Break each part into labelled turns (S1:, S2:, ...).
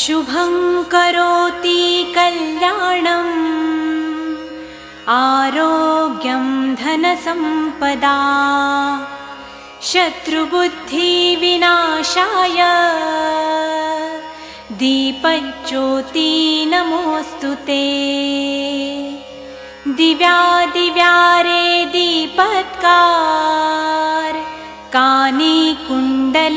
S1: शुभं करोति कल्याणम् आरोग्यं धनसम्पदा शत्रुबुद्धिविनाशाय दीपज्योति नमोऽस्तुते। दिव्यादिव्यारे दीपत्कार कानी कुण्डलमोतिहार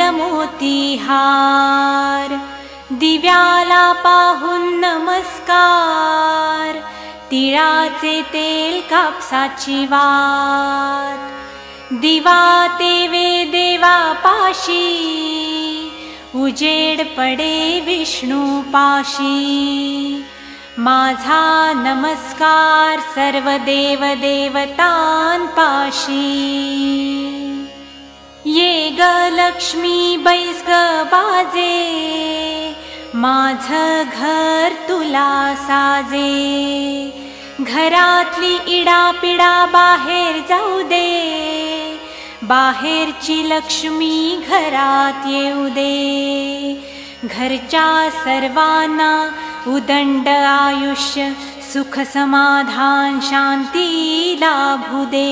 S1: दिव्याला पाहून नमस्कार तिळाचे तेल कापसाची वात दिवा तेवे देवा पाशी उजेड पडे विष्णू पाशी माझा नमस्कार सर्व देव देवतांपाशी ये ग लक्ष्मी बैस ग बाजे माझं घर तुला साजे घरातली इडापिडा बाहेर जाऊ दे बाहेरची लक्ष्मी घरात येऊ दे घरच्या सर्वांना उदंड आयुष्य सुख समाधान शांती लाभू दे।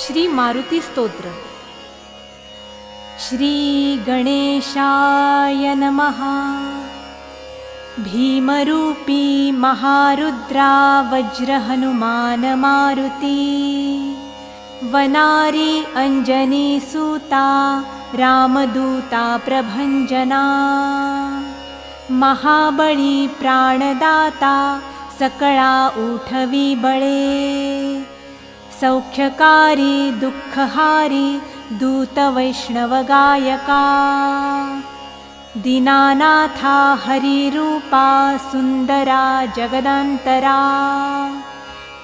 S1: श्री मारुती स्तोत्र। श्री गणेशाय नमः। भीमरूपी महारुद्रा वज्र हनुमान मारुती वनारी अंजनी सूता रामदूता प्रभंजना महाबळी प्राणदाता सकळा उठवी बळे सौख्यकारी दुःखहारी दूत वैष्णव गायका दीनानाथा हरिरूपा सुंदरा जगदंतरा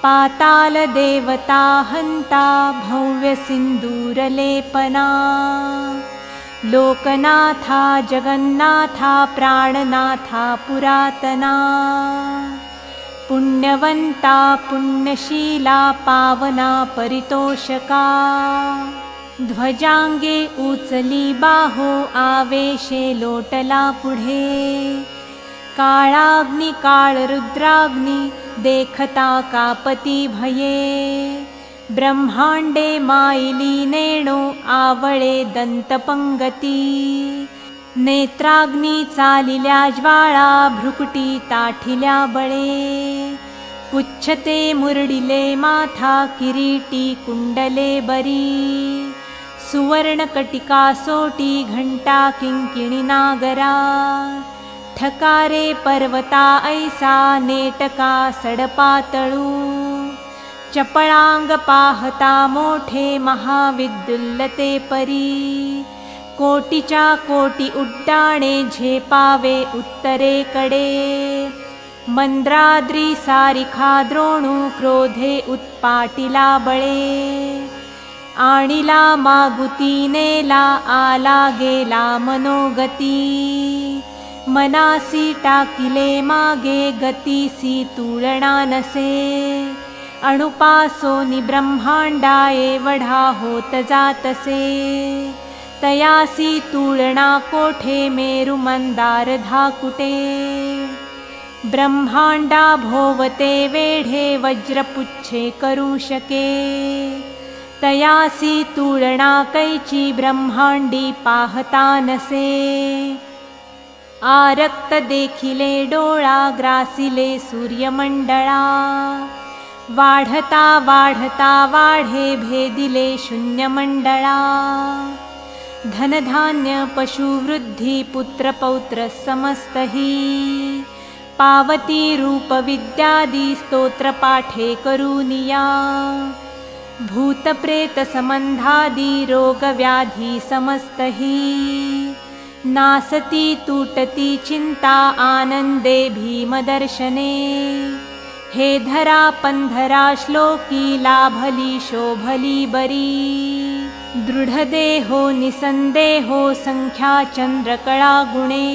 S1: पाताल देवता हंता भव्य सिंदूरलेपना लोकनाथा जगन्नाथा प्राणनाथा पुरातना पुण्यवंता पुण्यशीला पावना परितोषका ध्वजांगे उचली बाहो आवेशे लोटला पुढे काळाग्नि काळ रुद्राग्नि देखता कापती भये ब्रह्मांडे मायली नेणो आवळे दंतपंगती नेत्राग्नी चालिल्या ज्वाळा भ्रुकुटी ताठिल्या बळे पुच्छते मुरडिले माथा किरीटी कुंडले बरी सुवर्णकटिका सोटी घंटा किंकिणी नागरा ठकारे पर्वता ऐसा नेटका सडपातळू चपळांग पाहता मोठे महाविद्युल्लते परी कोटीच्या कोटी उड्डाणे झेपावे उत्तरेकडे मंद्राद्री सारिखा द्रोणू क्रोधे उत्पाटिला बळे आणिला मागुती नेला आला गेला मनोगती मनासी टाकिले मागे गतीसी तुलना नसे अणुपासोनी ब्रह्मांडा एवढा होत जातसे तयासी तुलना कोठे मेरु मंदार धाकुटे ब्रह्मांडा भोवते वेढे वज्रपुच्छे करू शके तयासी तुलना कैची ब्रह्मांडी पाहता नसे आरक्त देखिले डोळा ग्रासिले सूर्यमंडळा वाढता वाढता वाढे भेदिले शून्यमंडळा धनधान्य पशुवृद्धी पुत्र पौत्र समस्तही पावती रूप विद्यादी स्तोत्र पाठे करूनिया भूत प्रेत संबंधादी रोग व्याधी समस्तही नासती तुटती चिंता आनंदे भीमदर्शने हे धरा पंधरा श्लोकी लाभली शोभली बरी दृढदेहो निसंदेहो संख्या चंद्रकळा गुणे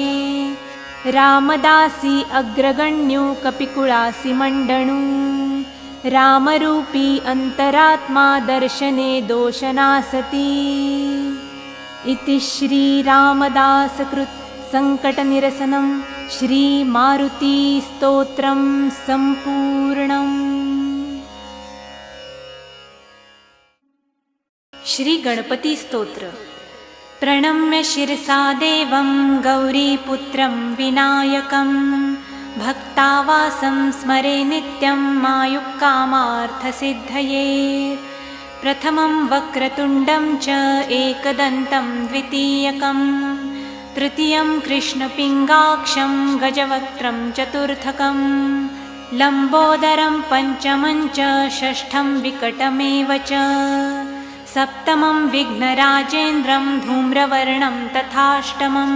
S1: रामदासी अग्रगण्यो कपिकुळासी मंडणू रामरूपी अन्तरात्मा दर्शने दोषनासति। इति श्रीरामदासकृत संकटनिरसनं श्रीमारुतिस्तोत्रं सम्पूर्णम्। श्रीगणपति स्तोत्र। प्रणम्य शिरसा देवं गौरीपुत्रं विनायकं भक्तावासं स्मरे नित्यं मायुक्कामार्थसिद्धये। प्रथमं वक्रतुण्डं च एकदन्तं द्वितीयकं तृतीयं कृष्णपिङ्गाक्षं गजवक्त्रं चतुर्थकं लम्बोदरं पञ्चमं च षष्ठं विकटमेव च सप्तमं विघ्नराजेन्द्रं धूम्रवर्णं तथाष्टमं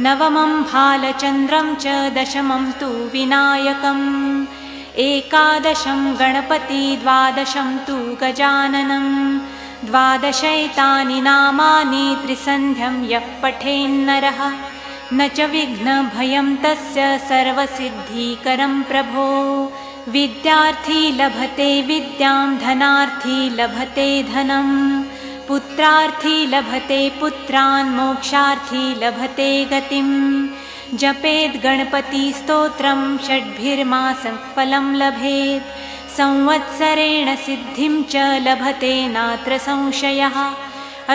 S1: नवमं भालचन्द्रं च दशमं तु विनायकम् एकादशं गणपति द्वादशं तु गजाननं द्वादशैतानि नामानि त्रिसन्ध्यं यः पठेन्नरः न च विघ्नभयं तस्य सर्वसिद्धिकरं प्रभो। विद्यार्थी लभते विद्यां धनार्थी लभते धनं पुत्रार्थी लभते पुत्रान् मोक्षार्थी लभते गतिं। जपेद् गणपतिस्तोत्रं षड्भिर्मासं फलं लभेत् संवत्सरेण सिद्धिं च लभते नात्र संशयः।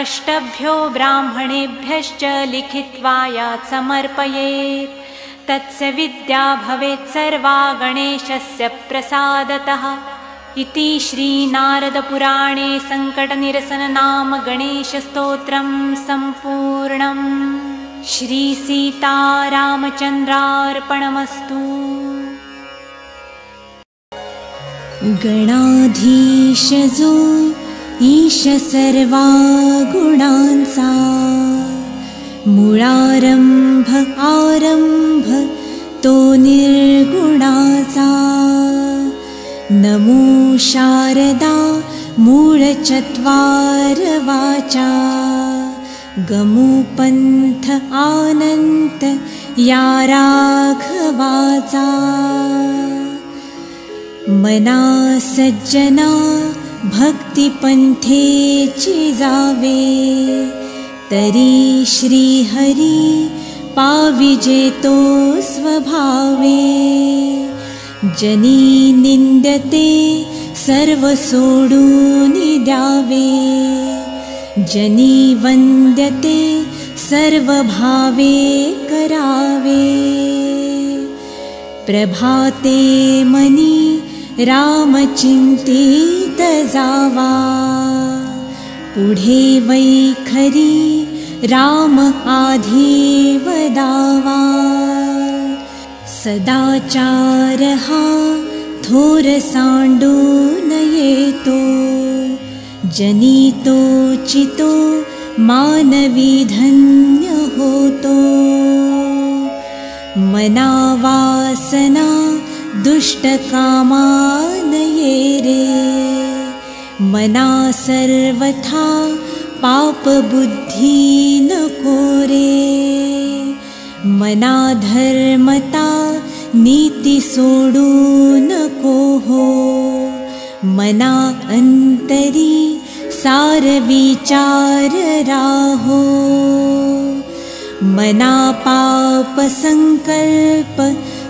S1: अष्टभ्यो ब्राह्मणेभ्यश्च लिखित्वा यात् समर्पयेत् तस्य विद्या भवेत् सर्वा गणेशस्य प्रसादतः। इति श्रीनारदपुराणे संकटनिरसननाम गणेशस्तोत्रं सम्पूर्णम्। श्रीसीतारामचन्द्रार्पणमस्तु। गणाधीशजो ईश सर्वा गुणांसा मूळारंभ आरंभ तो निर्गुणाचा। नमो शारदा मूळचत्वार वाचा गमुपंथ आनंत या राघवाचा। मना सज्जना भक्तिपंथेची जावे तरी श्रीहरी पाविजेतो स्वभावे। जनी निंदते सर्व सोडून द्यावे जनी वंद्यते सर्व भावे करावे। प्रभाते मनी रामचिंतित जावा पुढे वैखरी राम आधी वदावा। सदाचार हा थोर सांडून येतो जनितो चितो मानवी धन्य होतो। मना वासना दुष्ट कामान ये रे मना सर्वथा पाप बुद्धि नको रे। मना धर्मता नीति सोडू नको हो मना अंतरी सार विचार राहो। मना पाप संकल्प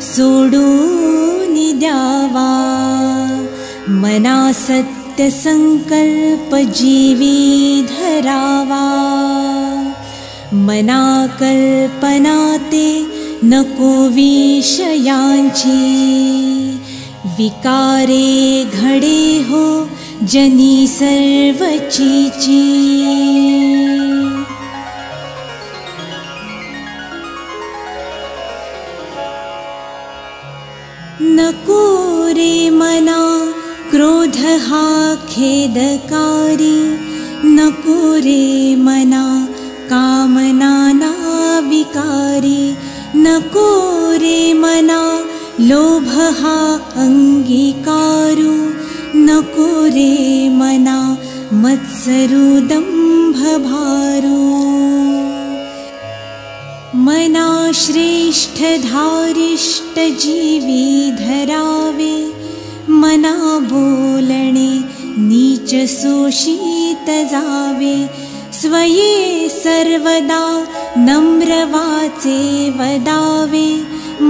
S1: सोडून द्यावा मना सत्य संकल्प जीवी धरावा। मना कल्पना ते नको विषयांची विकारे घडे हो जनी सर्वचीची। नको रे मना क्रोध हा खेदकारी नको रे मना कामना ना विकारी। नको रे मना लोभ हा अंगीकारू नको रे मना मत्सरू दंभ भारू। मना श्रेष्ठ धारिष्ट जीवी धरावे
S2: मना बोलणे नीच शोषित जावे, स्वये सर्वदा नम्र वाचे वदावे,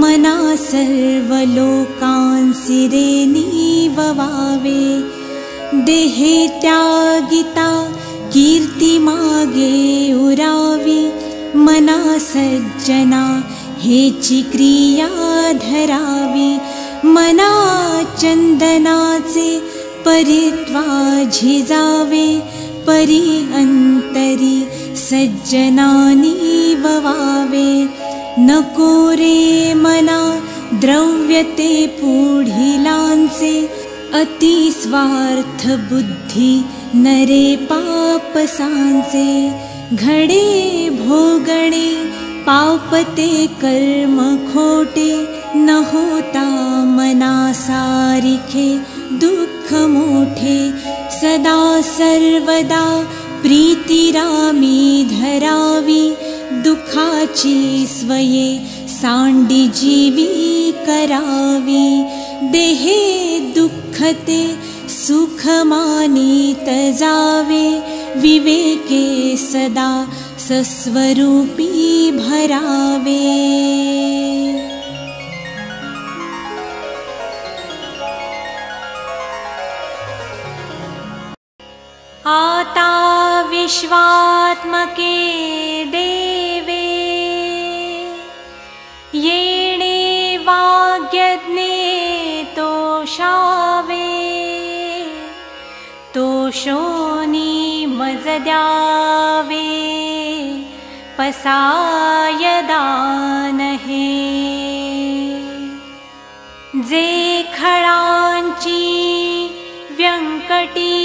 S2: मना सर्व लोकांसिरे निववावे, देहे त्यागिता कीर्ती मागे उरावी, मना सज्जना हेची क्रिया धरावी, मना चंदनाचे परित्वा झिजावे, परी अंतरी सज्जनानी ववावे, नको रे मना द्रव्यते पुढिलांचे, अति स्वार्थ बुद्धी नरे पापसांचे, घडे भोगणे पापते कर्म खोटे, न होता मना सारिखे दुःख मोठे, सदा सर्वदा प्रीतिरामी धरावी, दुःखाची स्वये सांडी जीवी करावी, देहे दुःखते सुख मानित जावे, विवेके सदा सस्वरूपी भरावे।
S1: आता विश्वात्मके देवे, येणे वाग्यज्ञे तोषावे, तोषोनी मज द्यावे, पसायदान हे, जे खळांची व्यंकटी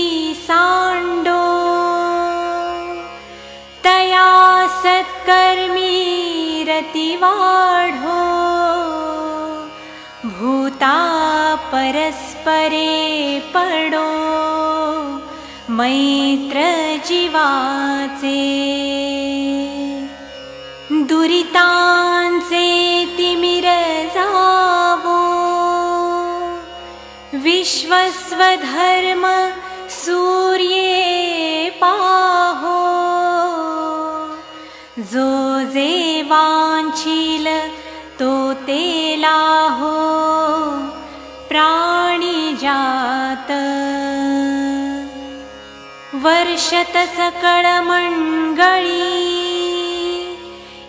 S1: सांडो, तया सत्कर्मी रती वाढो, भूता परस्परे पडो, मैत्र जीवाचे, दुरितांचे तिमिर जावो, विश्वस्वधर्म सूर्ये पाहो, जो जे वांछील तो ते लाहो, प्राणी जात वर्षत सकळ मंगळी,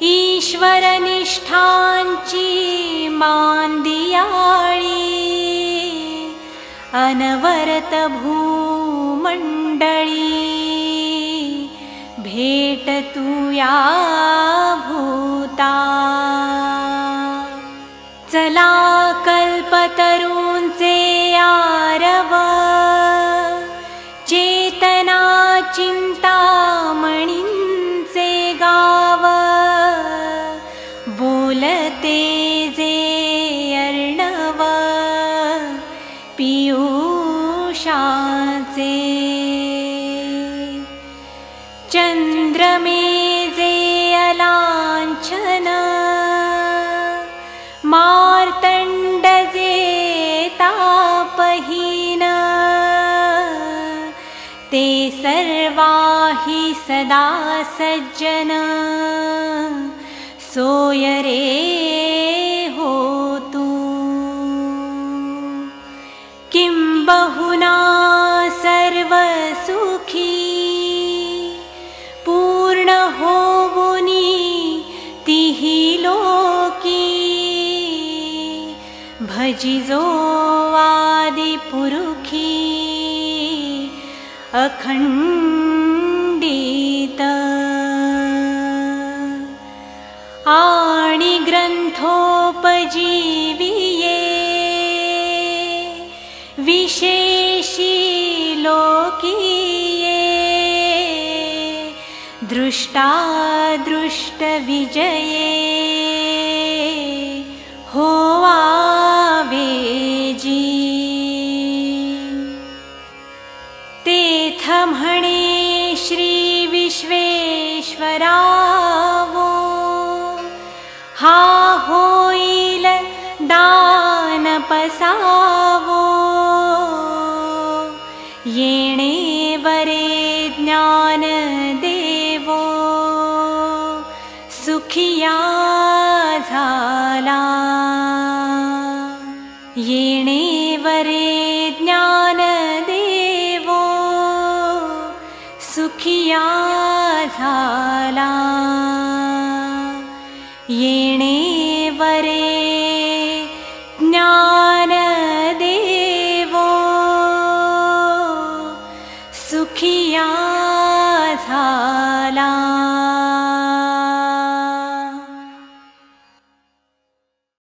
S1: ईश्वर निष्ठांची मांदियाळी, अनवरत भूमंडळी, भेट तुया भूता, चला कल्पतरूंचे आरव, चेतना चिंतामणींचे गाव, बोलते जे अर्णव, पियूषाचे, चंद्रमे जे अलांछन, मार्तंड जे तापहीन, ते सर्वाहि सदा सज्जन, सोय रे होतु, किं बहुना सर्वसुखी, पूर्ण होवुनी तिहि लोकी, भजिजो आदिपुरुखी, अखंडित, आणि ग्रंथोपजीविये, विशेषी लोकीये, दृष्टादृष्ट विजये, होवावेजी, तेथ म्हणे श्री विश्वेश्वरावो, हा होईल दान पसावो, झाला येणे वरे ज्ञान देवो सुखिया झाला